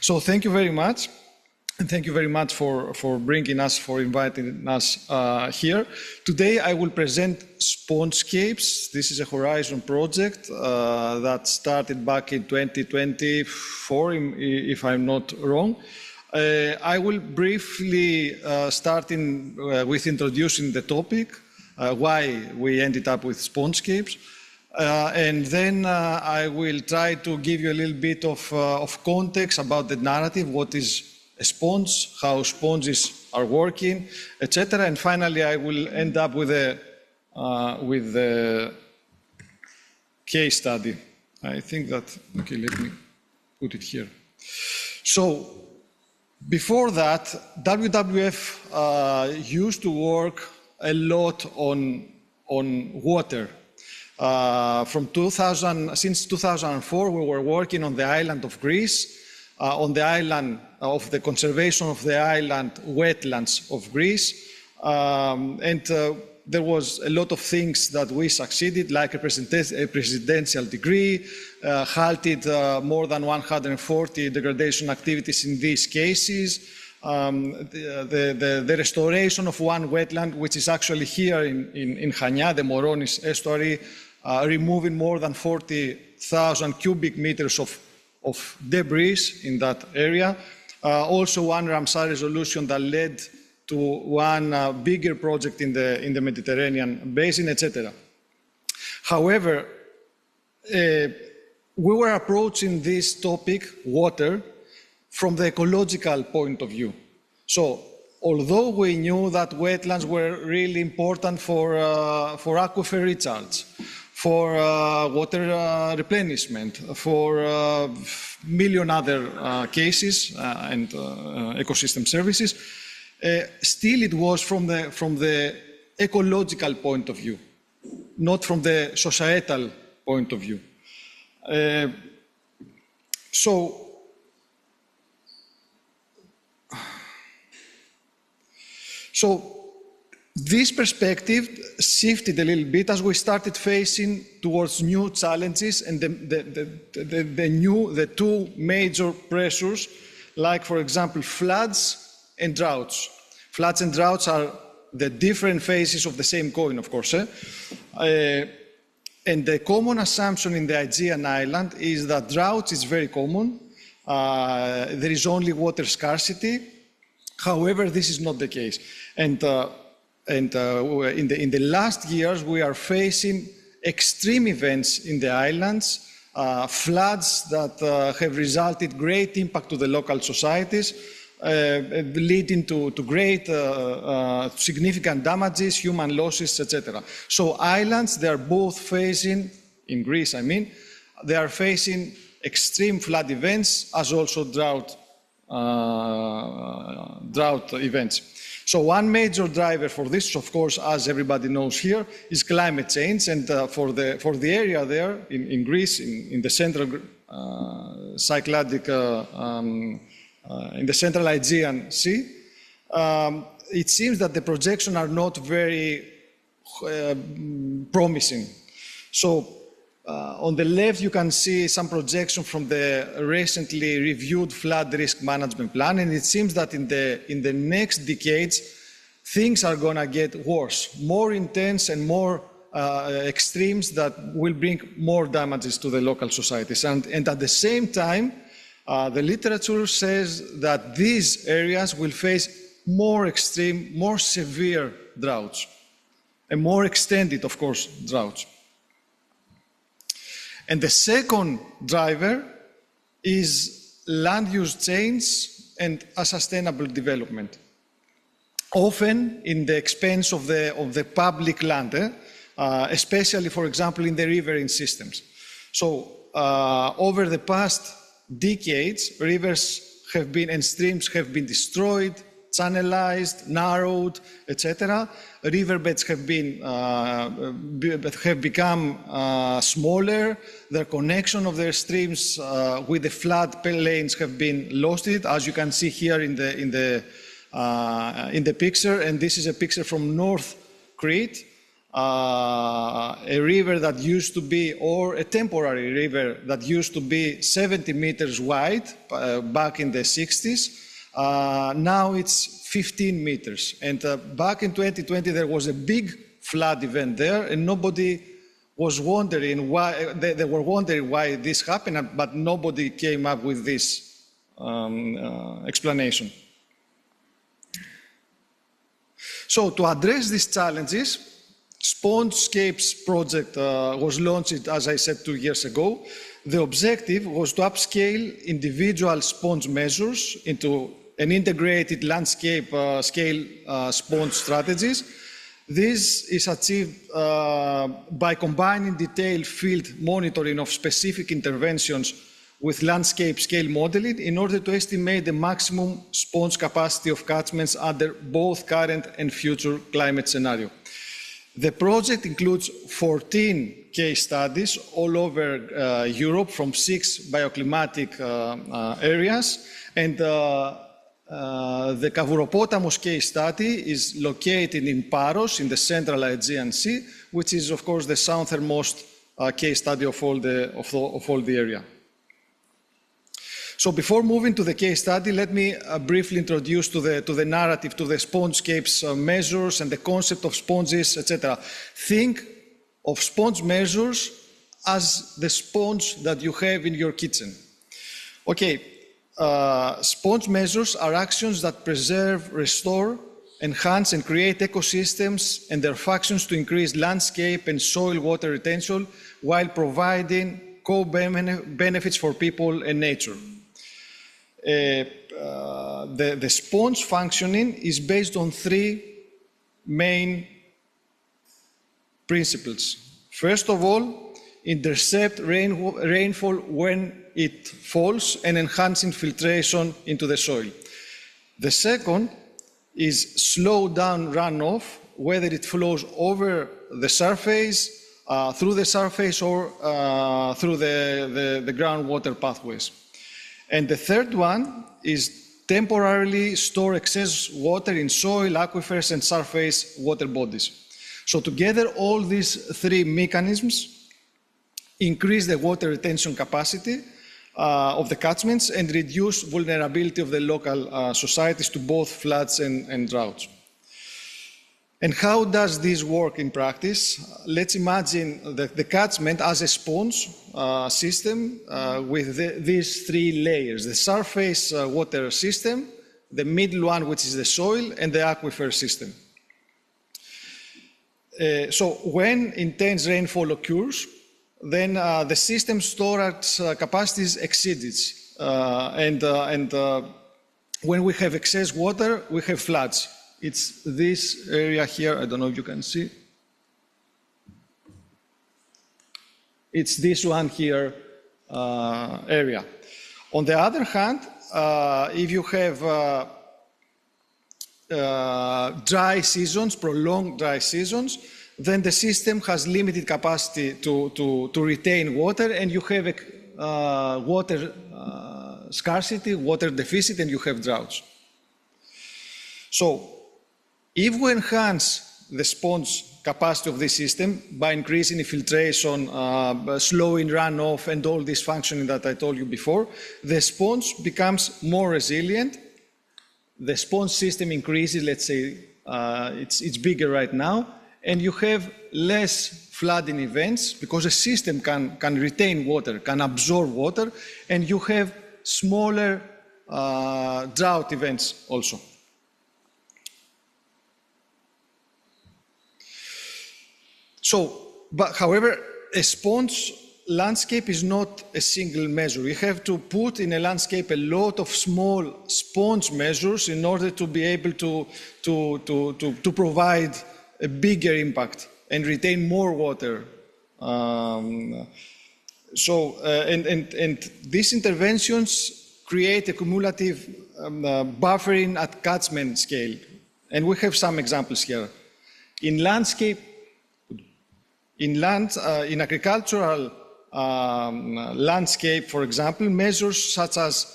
So thank you very much. And thank you very much for inviting us here. Today I will present Spongescapes. This is a Horizon project that started back in 2024, if I'm not wrong. I will briefly start with introducing the topic, why we ended up with Spongescapes. And then I will try to give you a little bit of context about the narrative, what is a sponge, how sponges are working, etc. And finally, I will end up with a case study. I think that, okay, let me put it here. So before that, WWF used to work a lot on water. Since 2004, we were working on the island of Greece, on the island of the conservation of the island wetlands of Greece. There was a lot of things that we succeeded, like a presidential decree, halted more than 140 degradation activities in these cases, the restoration of one wetland, which is actually here in Chania, the Moronis estuary, removing more than 40,000 cubic meters of debris in that area. Also one Ramsar resolution that led to one bigger project in the Mediterranean basin, etc. However, we were approaching this topic, water, from the ecological point of view. So, although we knew that wetlands were really important for aquifer recharge, for water replenishment, for a million other cases and ecosystem services, still it was from the ecological point of view, not from the societal point of view. So this perspective shifted a little bit as we started facing towards new challenges and the two major pressures, like, for example, floods and droughts. Floods and droughts are the different faces of the same coin, of course. And the common assumption in the Aegean island is that droughts is very common. There is only water scarcity. However, this is not the case. And in the last years, we are facing extreme events in the islands, floods that have resulted great impact to the local societies, leading to great significant damages, human losses, etc. So islands, they are both facing, in Greece I mean, they are facing extreme flood events as also drought events. So one major driver for this, of course, as everybody knows here, is climate change. And for the area there in Greece, in the central Cycladic, in the central Aegean Sea, it seems that the projections are not very promising. So on the left, you can see some projection from the recently reviewed flood risk management plan, and it seems that in the next decades, things are going to get worse, more intense and more extremes that will bring more damages to the local societies. And at the same time, the literature says that these areas will face more extreme, more severe droughts, and more extended, of course, droughts. And the second driver is land use change and a sustainable development, often in the expense of the public land, especially, for example, in the riverine systems. So over the past decades, rivers have been and streams have been destroyed, channelized, narrowed, etc. Riverbeds have become smaller. The connection of their streams with the flood lanes have been lost. As you can see here in the picture, and this is a picture from North Crete. a river that used to be, or a temporary river that used to be 70 meters wide back in the 60s. Now it's 15 meters. And back in 2020, there was a big flood event there, and nobody was wondering why, they were wondering why this happened, but nobody came up with this explanation. So to address these challenges, Spongescape's project was launched, as I said, 2 years ago. The objective was to upscale individual sponge measures into an integrated landscape scale sponge strategies. This is achieved by combining detailed field monitoring of specific interventions with landscape scale modeling in order to estimate the maximum sponge capacity of catchments under both current and future climate scenario. The project includes 14 case studies all over Europe from 6 bioclimatic areas, and the Kavouropotamos case study is located in Paros in the central Aegean Sea, which is of course the southernmost case study of all the area. So before moving to the case study, let me briefly introduce to the narrative, to the Spongescape's measures and the concept of sponges, etc. Think of sponge measures as the sponge that you have in your kitchen. Okay, sponge measures are actions that preserve, restore, enhance and create ecosystems and their functions to increase landscape and soil water retention while providing co-benefits for people and nature. The sponge functioning is based on 3 main principles. First of all, intercept rainfall when it falls and enhance infiltration into the soil. The second is slow down runoff, whether it flows over the surface, through the surface, or through the groundwater pathways. And the third one is temporarily store excess water in soil, aquifers, and surface water bodies. So together, all these 3 mechanisms increase the water retention capacity of the catchments and reduce vulnerability of the local societies to both floods and droughts. And how does this work in practice? Let's imagine the catchment as a sponge system with these 3 layers: the surface water system, the middle one, which is the soil, and the aquifer system. So when intense rainfall occurs, then the system storage capacities exceeds. And when we have excess water, we have floods. It's this area here, I don't know if you can see. It's this one here area. On the other hand, if you have dry seasons, prolonged dry seasons, then the system has limited capacity to retain water, and you have a water scarcity, water deficit, and you have droughts. So if we enhance the sponge capacity of this system by increasing infiltration, slowing runoff, and all this functioning that I told you before, the sponge becomes more resilient. The sponge system increases, let's say it's bigger right now, and you have less flooding events because the system can retain water, can absorb water, and you have smaller drought events also. But however, a sponge landscape is not a single measure. You have to put in a landscape a lot of small sponge measures in order to be able to provide a bigger impact and retain more water. And these interventions create a cumulative buffering at catchment scale. And we have some examples here. In agricultural landscape, for example, measures such as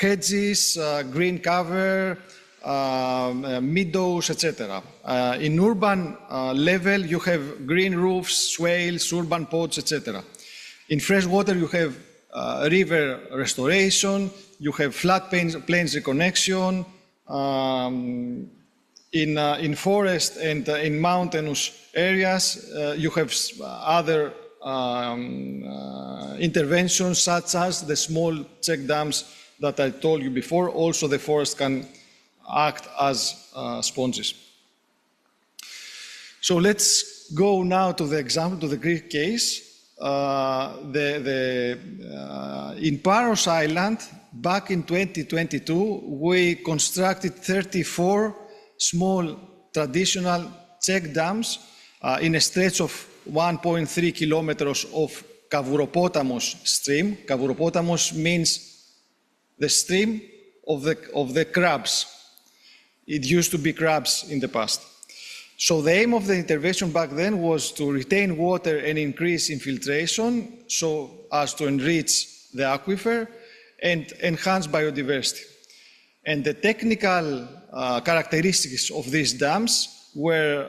hedges, green cover, meadows, etc. In urban level, you have green roofs, swales, urban pods, etc. In freshwater, you have river restoration, you have flat plains reconnection. In forest and in mountainous areas, you have other interventions such as the small check dams that I told you before. Also, the forest can act as sponges. So let's go now to the example, to the Greek case. In Paros Island, back in 2022, we constructed 34 small traditional check dams in a stretch of 1.3 kilometers of Kavouropotamos stream. Kavouropotamos means the stream of the crabs. It used to be crabs in the past. So the aim of the intervention back then was to retain water and increase infiltration so as to enrich the aquifer and enhance biodiversity. And the technical characteristics of these dams were,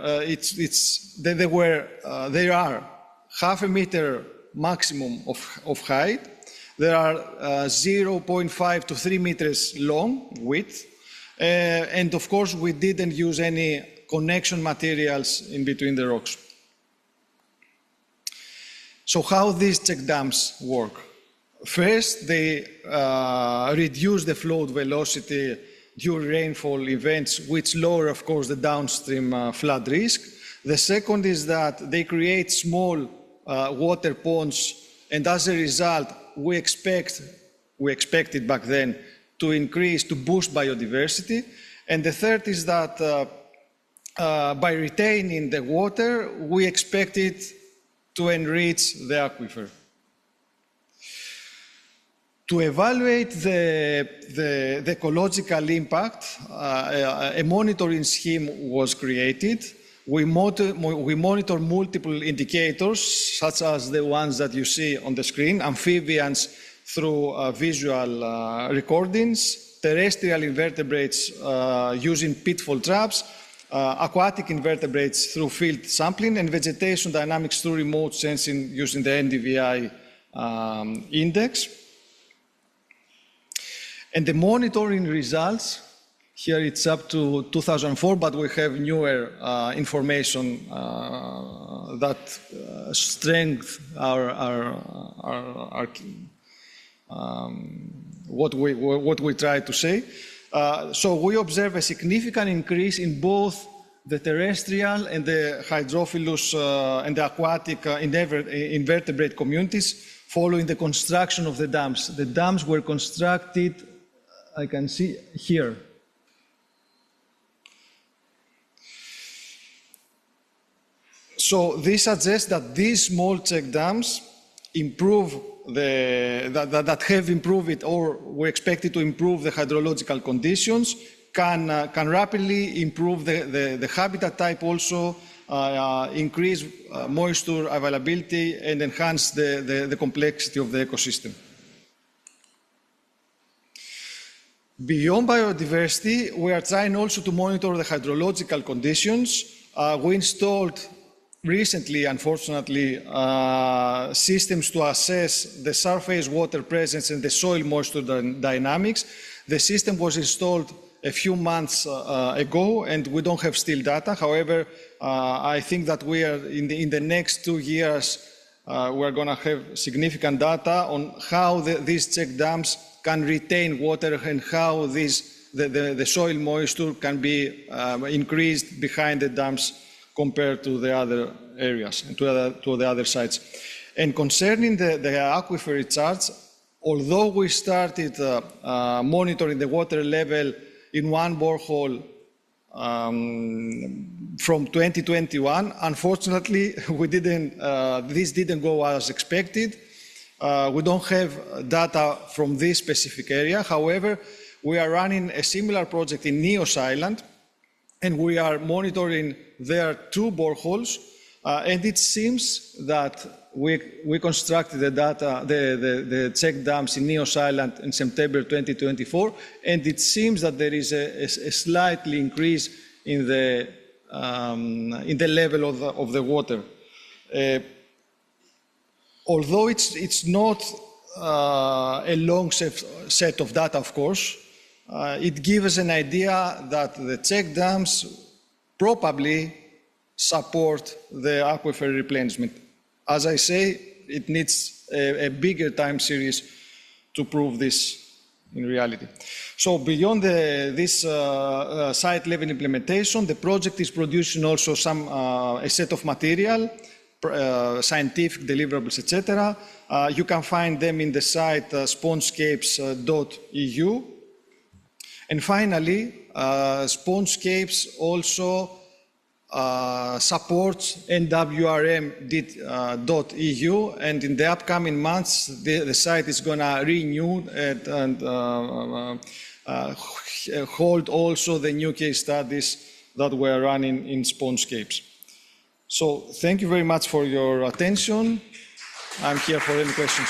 there are half a meter maximum of height. There are 0.5 to 3 meters long width. And of course, we didn't use any connection materials in between the rocks. So how these check dams work? First, they reduce the flow velocity during rainfall events, which lower, of course, the downstream flood risk. The second is that they create small water ponds, and as a result, we expected back then to boost biodiversity. And the third is that by retaining the water, we expected to enrich the aquifer. To evaluate the ecological impact, a monitoring scheme was created. We monitor multiple indicators, such as the ones that you see on the screen, amphibians through visual recordings, terrestrial invertebrates using pitfall traps, aquatic invertebrates through field sampling, and vegetation dynamics through remote sensing using the NDVI index. And the monitoring results, here it's up to 2004, but we have newer information that strengthens what we try to say. So we observe a significant increase in both the terrestrial and the hydrophilus and the aquatic invertebrate communities following the construction of the dams. The dams were constructed, I can see here. So this suggests that these small check dams improve that have improved it, or we expect it to improve the hydrological conditions, can rapidly improve the habitat type also, increase moisture availability, and enhance the complexity of the ecosystem. Beyond biodiversity, we are trying also to monitor the hydrological conditions. We installed recently, unfortunately, systems to assess the surface water presence and the soil moisture dynamics. The system was installed a few months ago, and we don't have still data. However, I think that we are in the next 2 years, we're going to have significant data on how these check dams can retain water and how the soil moisture can be increased behind the dams compared to the other areas and to the other sites. And concerning the aquifer recharge, although we started monitoring the water level in one borehole from 2021, unfortunately, this didn't go as expected. We don't have data from this specific area. However, we are running a similar project in Nios Island, and we are monitoring there 2 boreholes, and it seems that we constructed the check dams in Neos Island in September 2024, and it seems that there is a slightly increase in the level of the water. Although it's not a long set of data, of course, it gives us an idea that the check dams probably support the aquifer replenishment. As I say, it needs a bigger time series to prove this in reality. So beyond this site-level implementation, the project is producing also a set of material, scientific deliverables, etc. You can find them in the site spongescapes.eu. And finally, Spongescapes also supports nwrm.eu, and in the upcoming months, the site is going to renew and hold also the new case studies that we're running in Spongescapes. So thank you very much for your attention. I'm here for any questions.